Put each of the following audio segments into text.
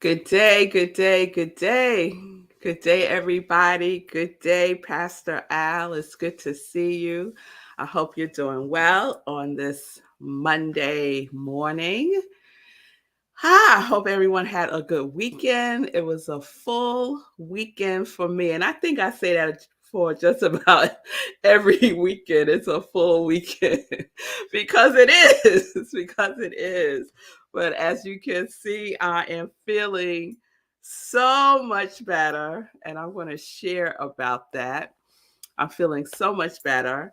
Good day, good day, good day. Good day, everybody. Good day, Pastor Al. It's good to see you. I hope you're doing well on this Monday morning. I hope everyone had a good weekend. It was a full weekend for me. And I think I say that for just about every weekend. It's a full weekend because it is, because it is. But as you can see, I am feeling so much better. And I'm going to share about that. I'm feeling so much better.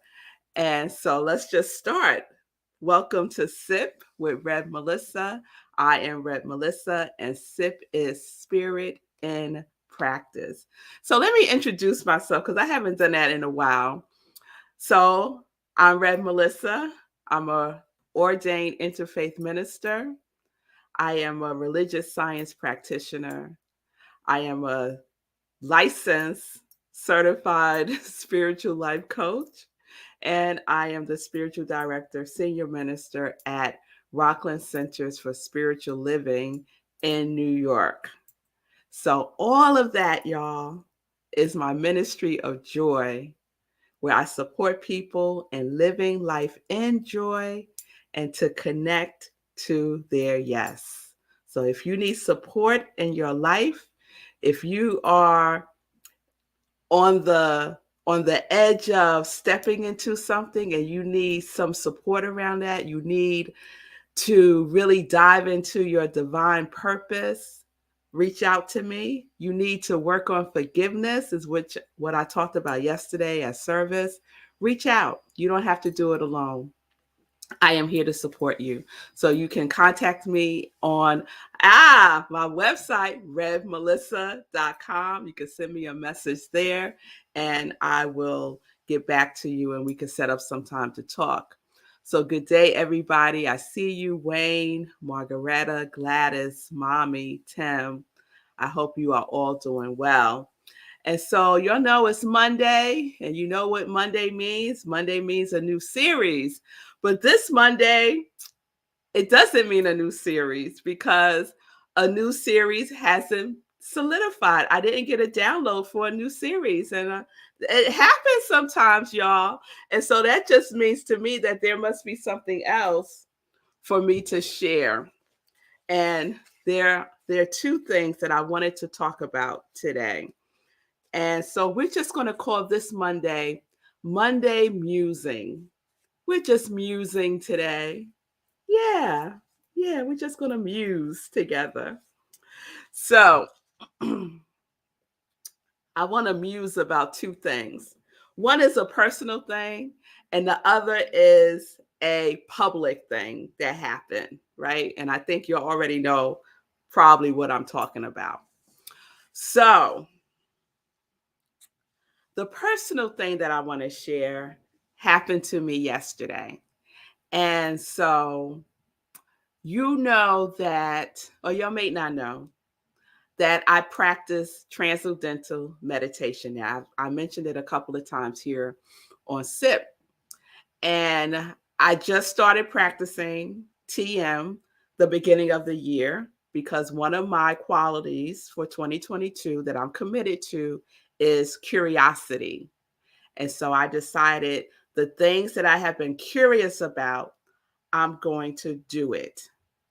And so let's just start. Welcome to SIP with Rev Melissa. I am Rev Melissa, and SIP is Spirit in Practice. So let me introduce myself because I haven't done that in a while. So I'm Rev Melissa. I'm a ordained interfaith minister. I am a religious science practitioner. I am a licensed certified spiritual life coach. And I am the spiritual director, senior minister at Rockland Centers for Spiritual Living in New York. So, all of that, y'all, is my ministry of joy, where I support people in living life in joy and to connect to their yes. So, if you need support in your life, if you are on the edge of stepping into something and you need some support around that, you need to really dive into your divine purpose, reach out to me. You need to work on forgiveness, is what I talked about yesterday at service. Reach out. You don't have to do it alone. I am here to support you. So you can contact me on my website, revmelissa.com. You can send me a message there and I will get back to you and we can set up some time to talk. So good day, everybody. I see you, Wayne, Margaretta, Gladys, Mommy, Tim. I hope you are all doing well. And so you'll know it's Monday, and you know what Monday means. Monday means a new series. But this Monday, it doesn't mean a new series because a new series hasn't solidified. I didn't get a download for a new series. And it happens sometimes, y'all. And so that just means to me that there must be something else for me to share. And there are two things that I wanted to talk about today. And so we're just going to call this Monday Musing. We're just musing today. Yeah, yeah, we're just going to muse together. So I want to muse about two things. One is a personal thing, and the other is a public thing that happened, right? And I think you already know probably what I'm talking about. So, the personal thing that I want to share happened to me yesterday. And so you know that, or you may not know, that I practice transcendental meditation. Now, I mentioned it a couple of times here on SIP. And I just started practicing TM the beginning of the year because one of my qualities for 2022 that I'm committed to is curiosity. And so I decided the things that I have been curious about, I'm going to do it.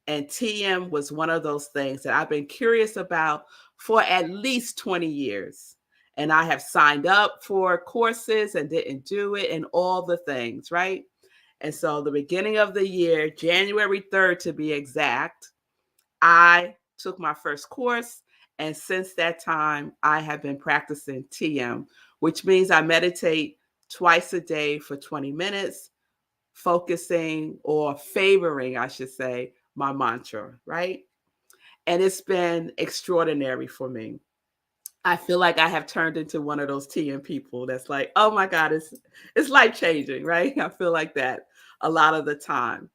And TM was one of those things that I've been curious about for at least 20 years. And I have signed up for courses and didn't do it and all the things, right? And so the beginning of the year, January 3rd to be exact, I took my first course. And since that time, I have been practicing TM, which means I meditate twice a day for 20 minutes, focusing or favoring, I should say, my mantra, right? And it's been extraordinary for me. I feel like I have turned into one of those TM people that's like, oh my God, it's life changing, right? I feel like that a lot of the time.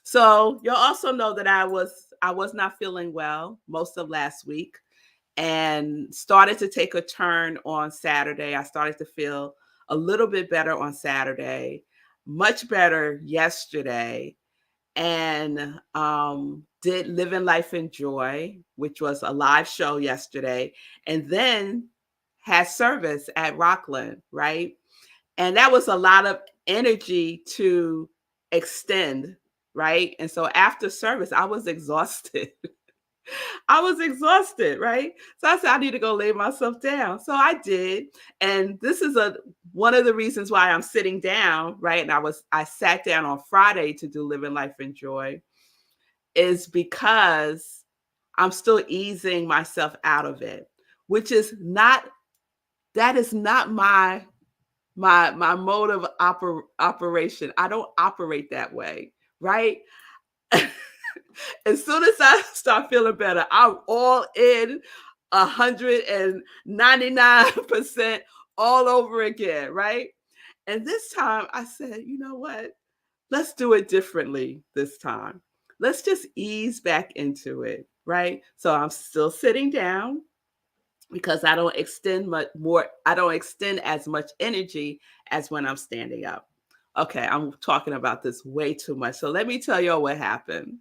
So you'll also know that I was not feeling well most of last week and started to take a turn on Saturday. I started to feel a little bit better on Saturday, much better yesterday. and did Living Life in Joy, which was a live show yesterday, and then had service at Rockland, right? And that was a lot of energy to extend, right? And so after service, I was exhausted. I was exhausted, right? So I said, I need to go lay myself down. So I did. And this is one of the reasons why I'm sitting down, right? And I sat down on Friday to do Living Life in Joy, is because I'm still easing myself out of it, which is not, that is not my mode of operation. I don't operate that way, right? As soon as I start feeling better, I'm all in 199% all over again, right? And this time I said, you know what? Let's do it differently this time. Let's just ease back into it, right? So I'm still sitting down because I don't extend as much energy as when I'm standing up. Okay, I'm talking about this way too much. So let me tell you all what happened.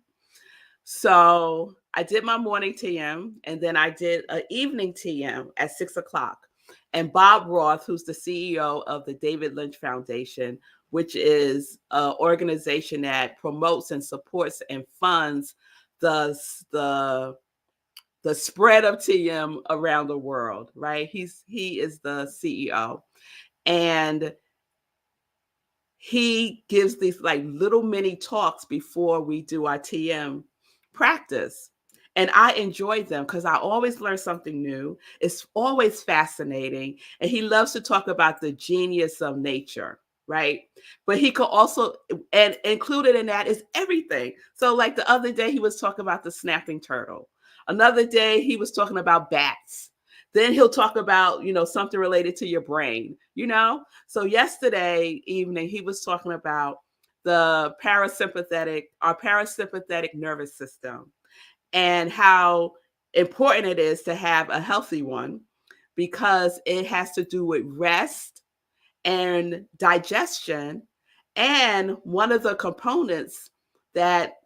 So I did my morning TM, and then I did an evening TM at 6 o'clock. And Bob Roth, who's the CEO of the David Lynch Foundation, which is an organization that promotes and supports and funds the the the spread of TM around the world, right? He is the CEO, and he gives these like little mini talks before we do our TM practice. And I enjoy them because I always learn something new. It's always fascinating. And he loves to talk about the genius of nature, right? But he could also, and included in that is everything. So, like the other day, he was talking about the snapping turtle. Another day, he was talking about bats. Then he'll talk about, something related to your brain, So yesterday evening, he was talking about our parasympathetic nervous system, and how important it is to have a healthy one because it has to do with rest and digestion. And one of the components that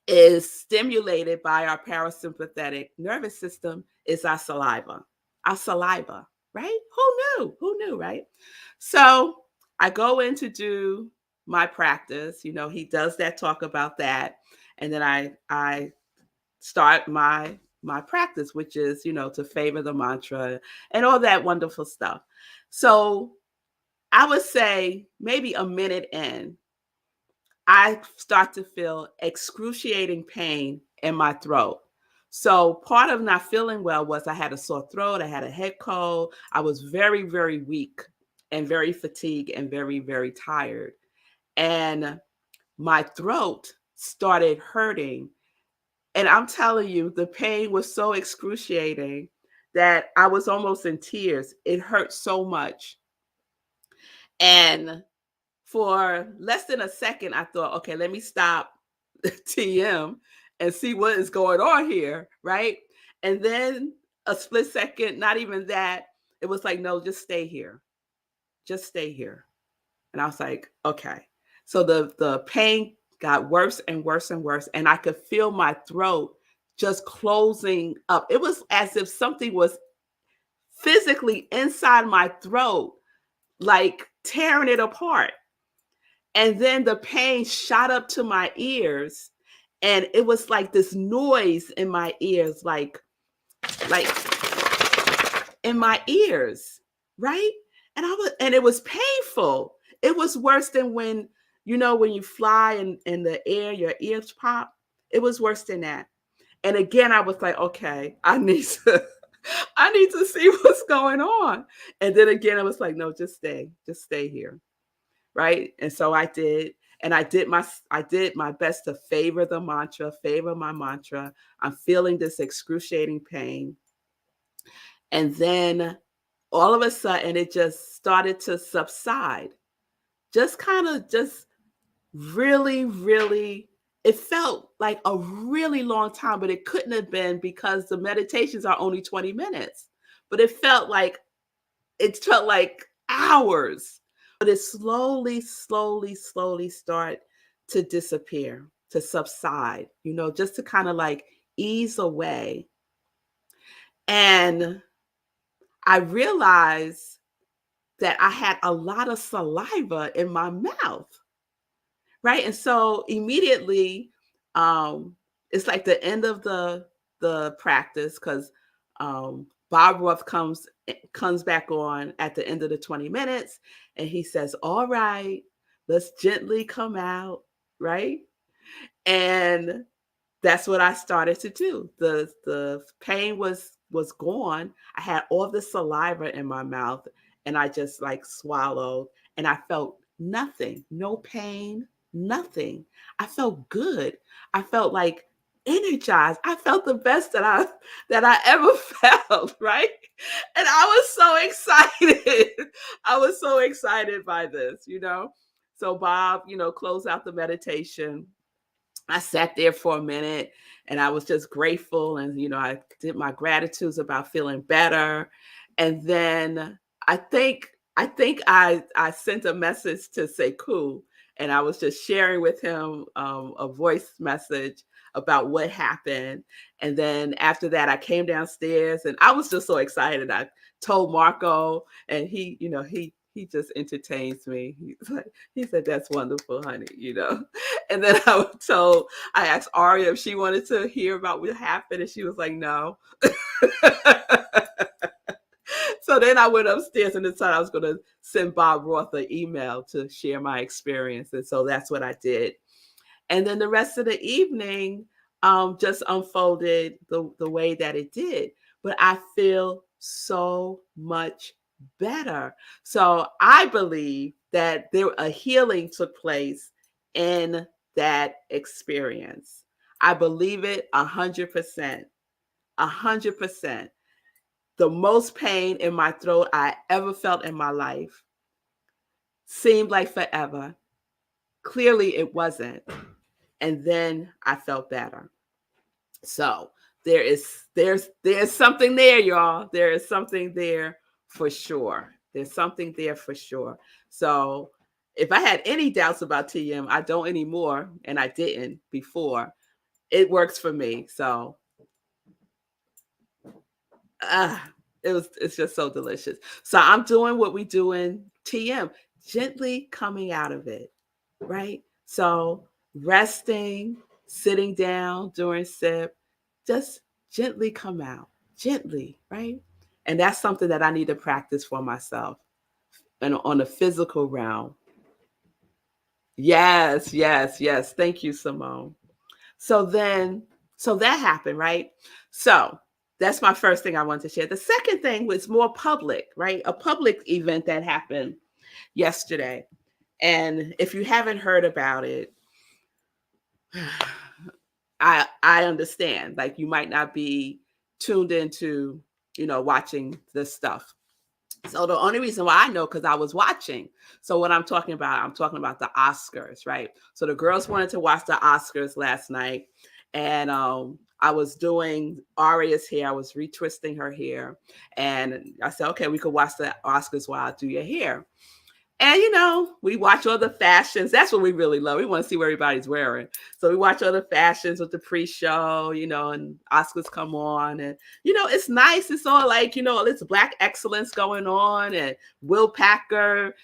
is stimulated by our parasympathetic nervous system is our saliva. Our saliva, right? Who knew? Who knew, right? So I go in to do my practice. He does that talk about that. And then I start my practice, which is, to favor the mantra and all that wonderful stuff. So I would say maybe a minute in, I start to feel excruciating pain in my throat. So part of not feeling well was I had a sore throat, I had a head cold, I was very, very weak and very fatigued and very, very tired. And my throat started hurting. And I'm telling you, the pain was so excruciating that I was almost in tears. It hurt so much. And for less than a second, I thought, okay, let me stop TM and see what is going on here, right? And then a split second, not even that, it was like, no, just stay here. Just stay here. And I was like, okay. So the pain got worse and worse and worse, and I could feel my throat just closing up. It was as if something was physically inside my throat, like tearing it apart. And then the pain shot up to my ears, and it was like this noise in my ears, like in my ears, right? And it was painful. It was worse than when you fly in the air, your ears pop. It was worse than that. And again, I was like, okay, I need to see what's going on. And then again, I was like, no, just stay here. Right. And so I did. And I did my best to favor the mantra, favor my mantra. I'm feeling this excruciating pain. And then all of a sudden it just started to subside. Just kind of just really, really, it felt like a really long time, but it couldn't have been because the meditations are only 20 minutes. But it felt like hours. But it slowly, slowly, slowly start to disappear. to subside, just to kind of like ease away. And I realized that I had a lot of saliva in my mouth, right? And so immediately, it's like the end of the practice because Bob Roth comes back on at the end of the 20 minutes, and he says, "All right, let's gently come out," right? And that's what I started to do. The pain was gone. I had all the saliva in my mouth, and I just like swallowed, and I felt nothing, no pain, nothing. I felt good. I felt like energized. I felt the best that I ever felt, right? And I was so excited. I was so excited by this. So Bob, closed out the meditation. I sat there for a minute and I was just grateful. And, I did my gratitudes about feeling better. And then I think I sent a message to Sekou, and I was just sharing with him a voice message about what happened. And then after that, I came downstairs and I was just so excited. I told Marco, and he just entertains me. He said, "That's wonderful, honey." And then I asked Aria if she wanted to hear about what happened, and she was like, "No." So then I went upstairs and decided I was going to send Bob Roth an email to share my experience. And so that's what I did. And then the rest of the evening just unfolded the way that it did. But I feel so much better. So I believe that a healing took place in that experience. I believe it 100%. 100%. The most pain in my throat I ever felt in my life seemed like forever. Clearly, it wasn't. And then I felt better. So there's something there, y'all. There is something there for sure. There's something there for sure. So if I had any doubts about TM, I don't anymore, and I didn't before. It works for me. So it's just so delicious. So I'm doing what we do in TM, gently coming out of it, right? So resting, sitting down during sip, just gently come out, gently, right? And that's something that I need to practice for myself and on the physical realm. Yes, yes, yes. Thank you, Simone. So then, so that happened, right? So that's my first thing I want to share. The second thing was more public, right? A public event that happened yesterday. And if you haven't heard about it, I understand. Like you might not be tuned into, watching this stuff. So the only reason why I know because I was watching. So what I'm talking about the Oscars, right? So the girls wanted to watch the Oscars last night, and I was doing Aria's hair. I was retwisting her hair, and I said, okay, we could watch the Oscars while I do your hair. And we watch all the fashions. That's what we really love. We want to see what everybody's wearing. So we watch all the fashions with the pre-show, and Oscars come on. And it's nice. It's all like, it's black excellence going on. And Will Packer,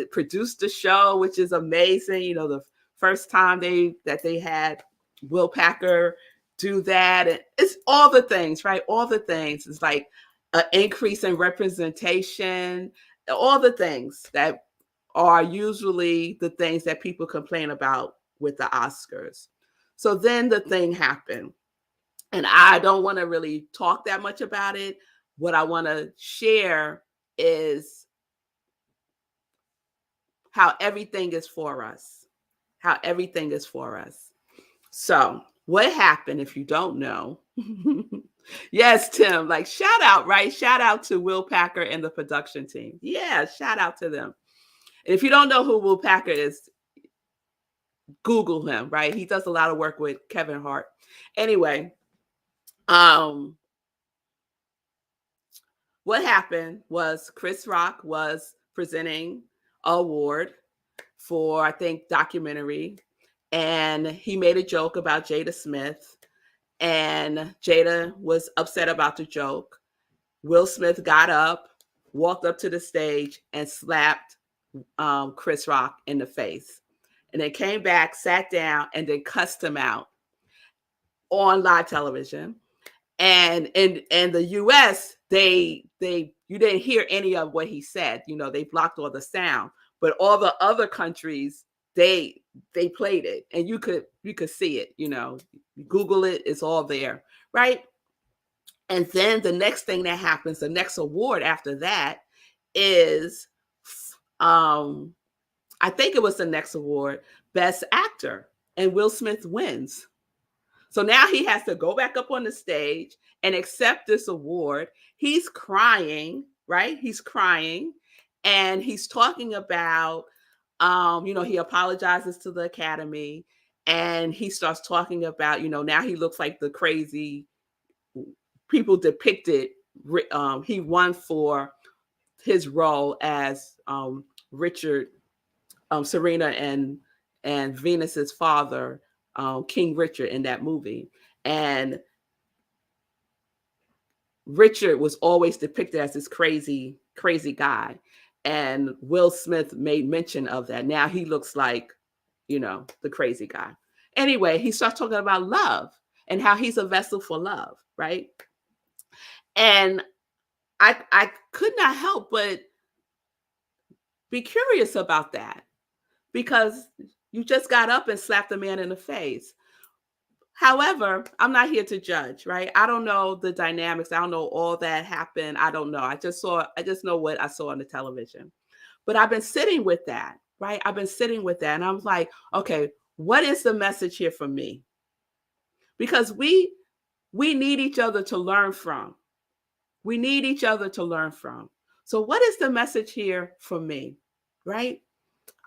produced the show, which is amazing. The first time they had Will Packer do that. And it's all the things, right? All the things. It's like an increase in representation, all the things that are usually the things that people complain about with the Oscars. So then the thing happened, and I don't want to really talk that much about it. What I want to share is how everything is for us. How everything is for us. So, what happened if you don't know? Yes, Tim, like shout out, right? Shout out to Will Packer and the production team. Yeah, shout out to them. And if you don't know who Will Packer is, Google him, right? He does a lot of work with Kevin Hart. Anyway, what happened was Chris Rock was presenting an award for, I think, documentary. and he made a joke about Jada Smith, and Jada was upset about the joke. Will Smith got up, walked up to the stage, and slapped Chris Rock in the face. And then came back, sat down, and then cussed him out on live television. And in the US, they you didn't hear any of what he said. You know, they blocked all the sound. But all the other countries, they played it, and you could see it. You know, Google it, it's all there, right? And then the next thing that happens, the next award after that is, um, I think it was the next award, Best Actor, and Will Smith wins. So now he has to go back up on the stage and accept this award. He's crying, right? He's crying, and he's talking about, he apologizes to the Academy, and he starts talking about, now he looks like the crazy people depicted. He won for his role as Richard, Serena and Venus's father, King Richard, in that movie. And Richard was always depicted as this crazy, crazy guy. And Will Smith made mention of that. Now he looks like, the crazy guy. Anyway, he starts talking about love and how he's a vessel for love, right? And I could not help but be curious about that, because you just got up and slapped a man in the face. However, I'm not here to judge, right? I don't know the dynamics. I don't know all that happened. I don't know. I just know what I saw on the television. But I've been sitting with that, right? I've been sitting with that. And I'm like, okay, what is the message here for me? Because we need each other to learn from. We need each other to learn from. So what is the message here for me, right?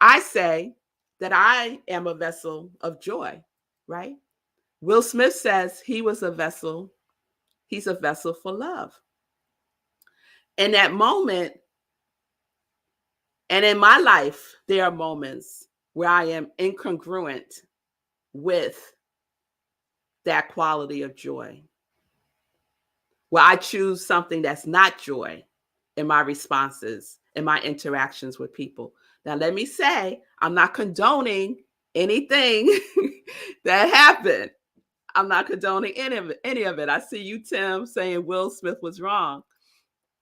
I say that I am a vessel of joy, right? Will Smith says he was a vessel. He's a vessel for love. In that moment, and in my life, there are moments where I am incongruent with that quality of joy, where I choose something that's not joy in my responses, in my interactions with people. Now, let me say, I'm not condoning anything that happened. I'm not condoning any of it. I see you, Tim, saying Will Smith was wrong.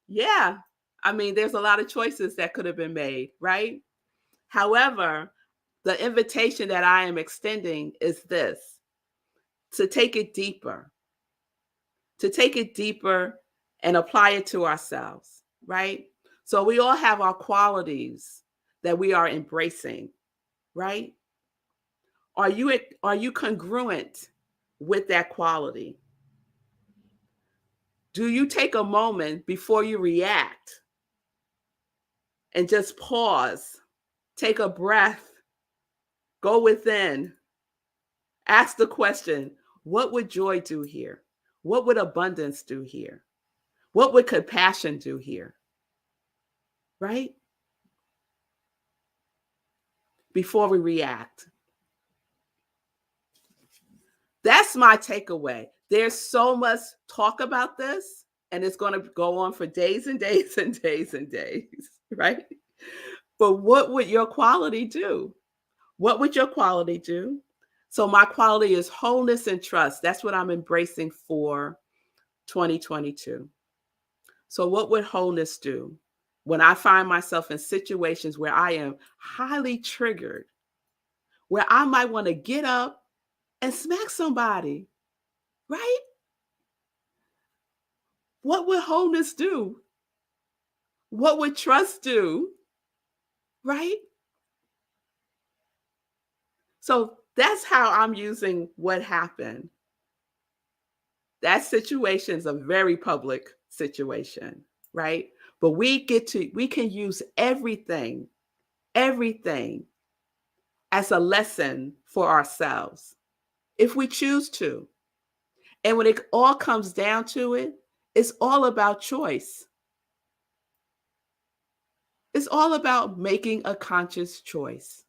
Yeah. I mean, there's a lot of choices that could have been made, right? However, the invitation that I am extending is this: to take it deeper, and apply it to ourselves, right? So we all have our qualities that we are embracing, right? Are you congruent with that quality? Do you take a moment before you react and just pause, take a breath, go within, ask the question, what would joy do here? What would abundance do here? What would compassion do here? Right? Before we react. That's my takeaway. There's so much talk about this, and it's going to go on for days and days and days and days, right? But what would your quality do? What would your quality do? So my quality is wholeness and trust. That's what I'm embracing for 2022. So what would wholeness do when I find myself in situations where I am highly triggered, where I might want to get up and smack somebody, right? What would wholeness do? What would trust do, right? So that's how I'm using what happened. That situation is a very public situation, right? But we can use everything as a lesson for ourselves if we choose to. And when it all comes down to it, it's all about choice. It's all about making a conscious choice.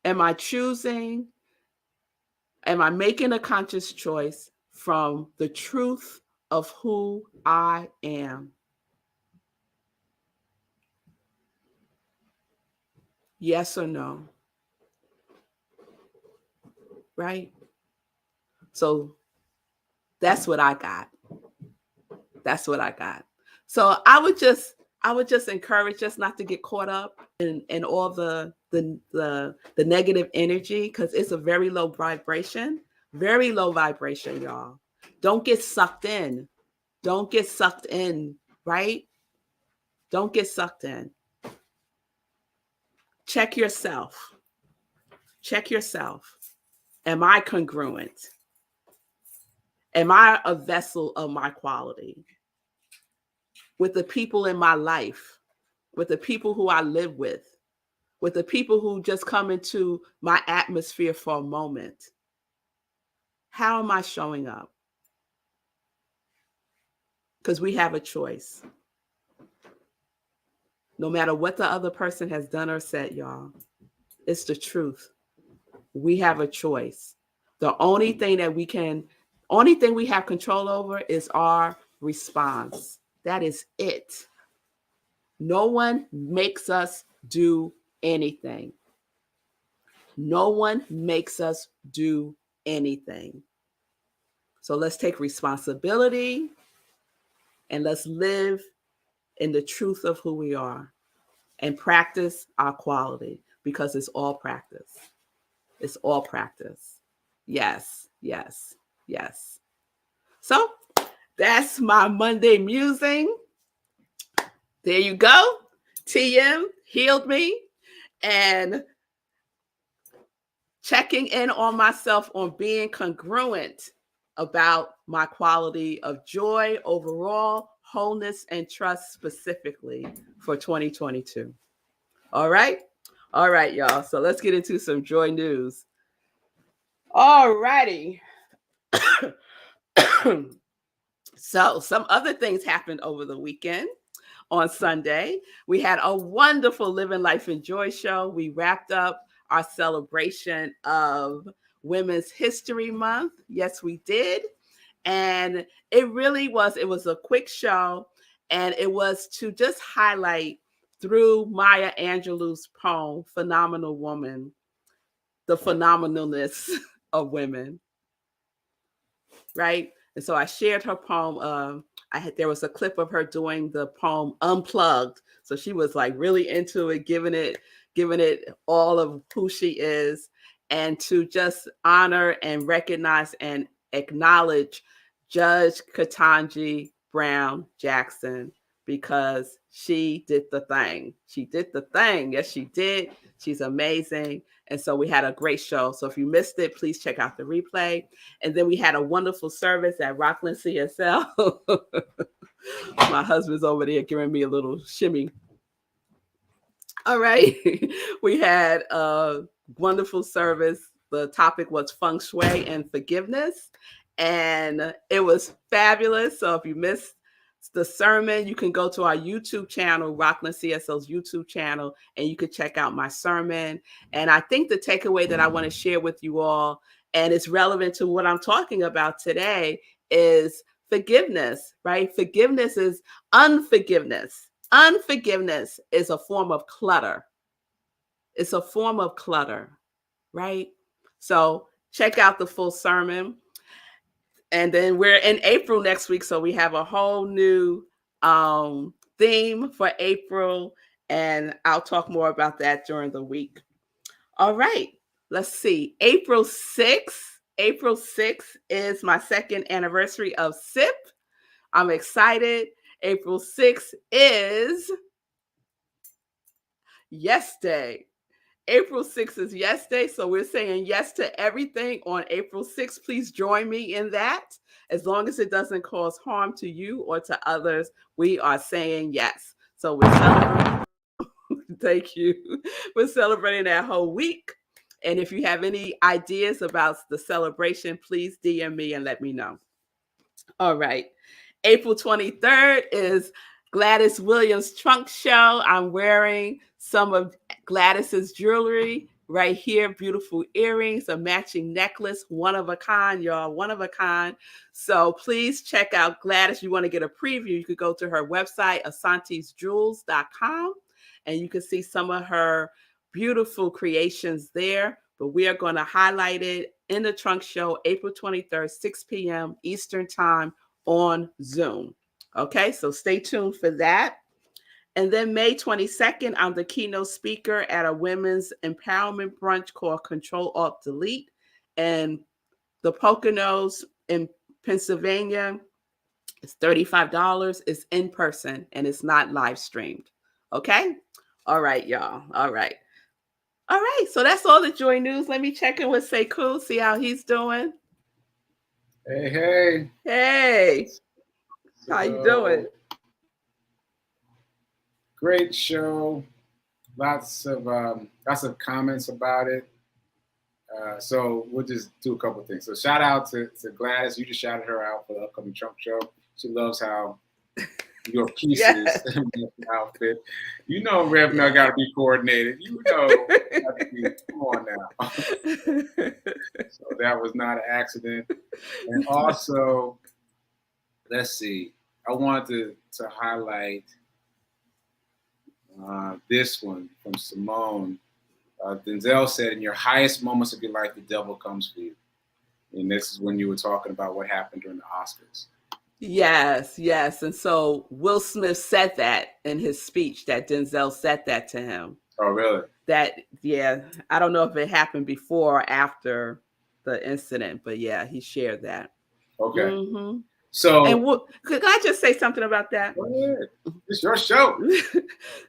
Am I choosing? Am I making a conscious choice from the truth of who I am? Yes or no? Right? So that's what I got. That's what I got. So I would just encourage us not to get caught up in all the negative energy, because it's a very low vibration, y'all. Don't get sucked in. Don't get sucked in, right? Don't get sucked in. Check yourself. Check yourself. Am I congruent? Am I a vessel of my quality with the people in my life, with the people who I live with the people who just come into my atmosphere for a moment? How am I showing up? Because we have a choice. No matter what the other person has done or said, y'all, it's the truth. We have a choice. The only thing we have control over is our response. That is it. No one makes us do anything. No one makes us do anything. So let's take responsibility and let's live in the truth of who we are and practice our quality, because it's all practice. It's all practice. Yes, yes, yes. So that's my Monday musing. There you go. TM healed me, and checking in on myself on being congruent about my quality of joy overall, wholeness, and trust specifically for 2022. All right. All right, y'all. So let's get into some joy news. All righty. So some other things happened over the weekend. On Sunday, we had a wonderful Living Life in Joy show. We wrapped up our celebration of Women's History Month. Yes, we did. And it was a quick show, and it was to just highlight through Maya Angelou's poem, Phenomenal Woman, the phenomenalness of women, right? And so I shared her poem. There was a clip of her doing the poem Unplugged. So she was like really into it, giving it all of who she is, and to just honor and recognize and acknowledge Judge Ketanji Brown Jackson, because she did the thing. She did the thing. Yes, she did. She's amazing. And so we had a great show. So if you missed it, please check out the replay. And then we had a wonderful service at Rockland CSL. My husband's over there giving me a little shimmy. All right. We had a wonderful service. The topic was feng shui and forgiveness, and it was fabulous. So if you missed the sermon, you can go to our YouTube channel, Rockland CSL's YouTube channel, and you can check out my sermon. And I think the takeaway that I want to share with you all, and it's relevant to what I'm talking about today, is forgiveness, right? Forgiveness is unforgiveness. Unforgiveness is a form of clutter. It's a form of clutter, right? So check out the full sermon. And then we're in April next week, so we have a whole new theme for April, and I'll talk more about that during the week. All right, let's see. April 6th. April 6th is my second anniversary of SIP. I'm excited. April 6th is Yes Day. April 6th is Yes Day. So we're saying yes to everything on April 6th. Please join me in that. As long as it doesn't cause harm to you or to others, we are saying yes. So we're celebrating. Thank you. We're celebrating that whole week. And if you have any ideas about the celebration, please DM me and let me know. All right. April 23rd is Gladys Williams' trunk show. I'm wearing some of Gladys's jewelry. right here. Beautiful earrings, a matching necklace, one of a kind, y'all, one of a kind. So please check out Gladys. You want to get a preview, you could go to her website, asantisjewels.com, and you can see some of her beautiful creations there. But we are going to highlight it in the Trunk Show, April 23rd, 6 p.m. Eastern Time on Zoom. Okay, so stay tuned for that. And then May 22nd, I'm the keynote speaker at a women's empowerment brunch called Control Alt Delete. And the Poconos in Pennsylvania, it's $35. It's in person and it's not live streamed. Okay? All right, y'all. All right. All right. So that's all the Joy News. Let me check in with Sekou, see how he's doing. Hey, hey. Hey. How you doing? Great show. Lots of comments about it. So we'll just do a couple of things. So shout out to Gladys. You just shouted her out for the upcoming Trump show. She loves how your pieces outfit. You know, Rev now got to be coordinated. You know, come on now. So that was not an accident. And also, let's see. I wanted to highlight this one from Simone. Denzel said, in your highest moments of your life, the devil comes for you. And this is when you were talking about what happened during the Oscars. Yes, yes. And so Will Smith said that in his speech, that Denzel said that to him. Oh, really? That, yeah. I don't know if it happened before or after the incident, but yeah, he shared that. Okay. Mm-hmm. So, and could I just say something about that? Go ahead. It's your show.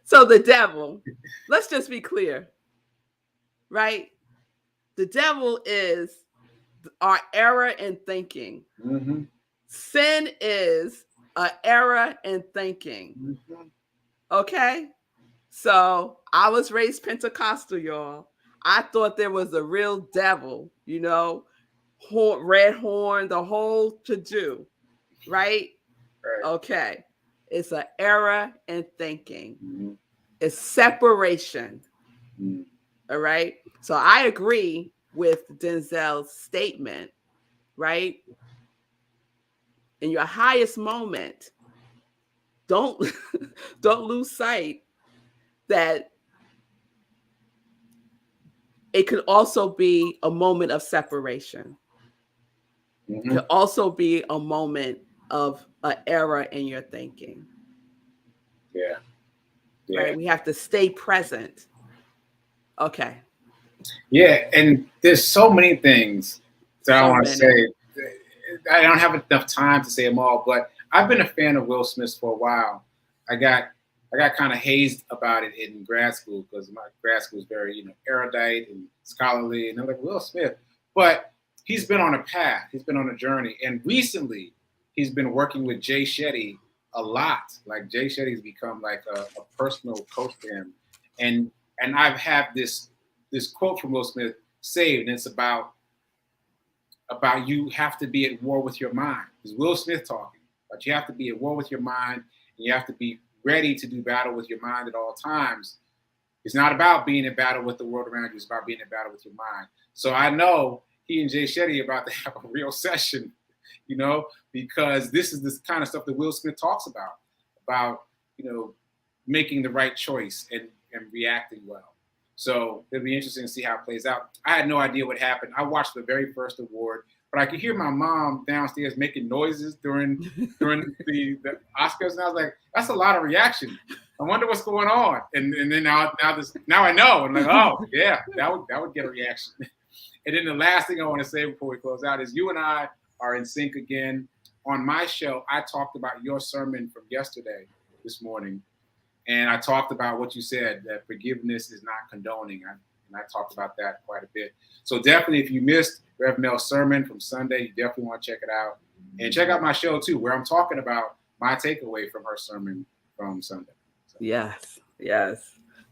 So the devil, let's just be clear, right? The devil is our error in thinking. Mm-hmm. Sin is an error in thinking. Mm-hmm. Okay? So I was raised Pentecostal, y'all. I thought there was a real devil, you know, red horn, the whole to-do, right? Okay. It's an error in thinking. Mm-hmm. It's separation. Mm-hmm. All right. So I agree with Denzel's statement, right? In your highest moment, don't lose sight that it could also be a moment of separation. Mm-hmm. It could also be a moment of an error in your thinking. Yeah. Right? We have to stay present. Okay. Yeah, and there's so many things that I want to say. I don't have enough time to say them all, but I've been a fan of Will Smith for a while. I got kind of hazed about it in grad school because my grad school is very, erudite and scholarly, and I'm like, Will Smith. But he's been on a path. He's been on a journey, and recently he's been working with Jay Shetty a lot. Like Jay Shetty's become like a personal coach to him, and I've had this quote from Will Smith saved, and it's about you have to be at war with your mind. It's Will Smith talking, but you have to be at war with your mind, and you have to be ready to do battle with your mind at all times. It's not about being in battle with the world around you. It's about being in battle with your mind. So I know he and Jay Shetty are about to have a real session, because this is this kind of stuff that Will Smith talks about, making the right choice and reacting well. So it'll be interesting to see how it plays out. I had no idea what happened. I watched the very first award, but I could hear my mom downstairs making noises during the Oscars, and I was like, "That's a lot of reaction. I wonder what's going on." And then now I know. I'm like, "Oh yeah, that would get a reaction." And then the last thing I want to say before we close out is you and I are in sync again. On my show, I talked about your sermon from this morning. And I talked about what you said, that forgiveness is not condoning. And I talked about that quite a bit. So definitely, if you missed Rev Mel's sermon from Sunday, you definitely want to check it out. And check out my show, too, where I'm talking about my takeaway from her sermon from Sunday. So. Yes.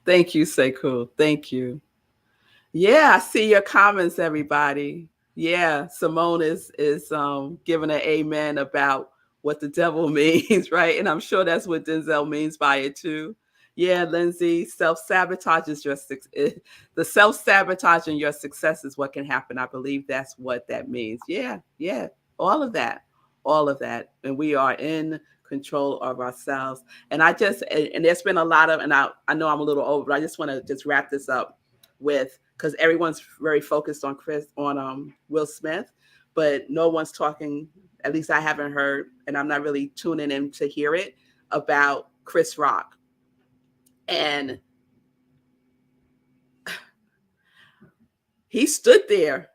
Thank you, Sekou. Thank you. Yeah, I see your comments, everybody. Yeah, Simone is giving an amen about what the devil means, right? And I'm sure that's what Denzel means by it too. Yeah, Lindsay, self-sabotage is the self-sabotaging your success is what can happen. I believe that's what that means. Yeah, yeah, all of that, all of that. And we are in control of ourselves. And and there's been a lot of, and I know I'm a little over, but I just want to just wrap this up with, because everyone's very focused on Will Smith, but no one's talking, at least I haven't heard, and I'm not really tuning in to hear it, about Chris Rock. And he stood there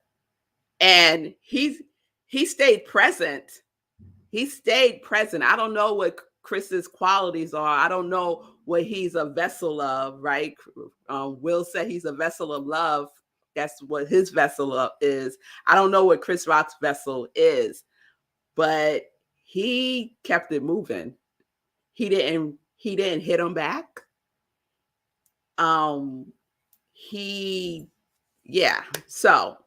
and he stayed present. He stayed present. I don't know what Chris's qualities are. I don't know what he's a vessel of, right? Will said he's a vessel of love. That's what his vessel of is. I don't know what Chris Rock's vessel is, but he kept it moving. He didn't hit him back. Um he yeah. So,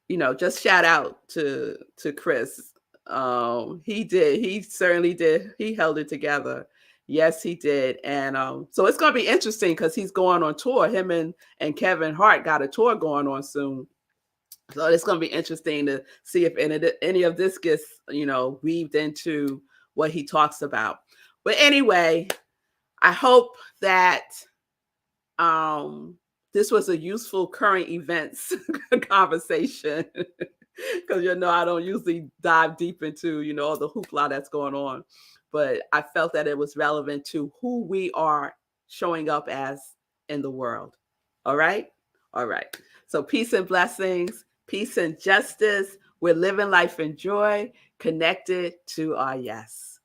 just shout out to Chris. He certainly did. He held it together. Yes, he did. And so it's going to be interesting because he's going on tour. Him and Kevin Hart got a tour going on soon. So it's going to be interesting to see if any of this gets, weaved into what he talks about. But anyway, I hope that this was a useful current events conversation, because I don't usually dive deep into all the hoopla that's going on, but I felt that it was relevant to who we are showing up as in the world. All right, all right. So peace and blessings, peace and justice. We're living life in joy, connected to our yes.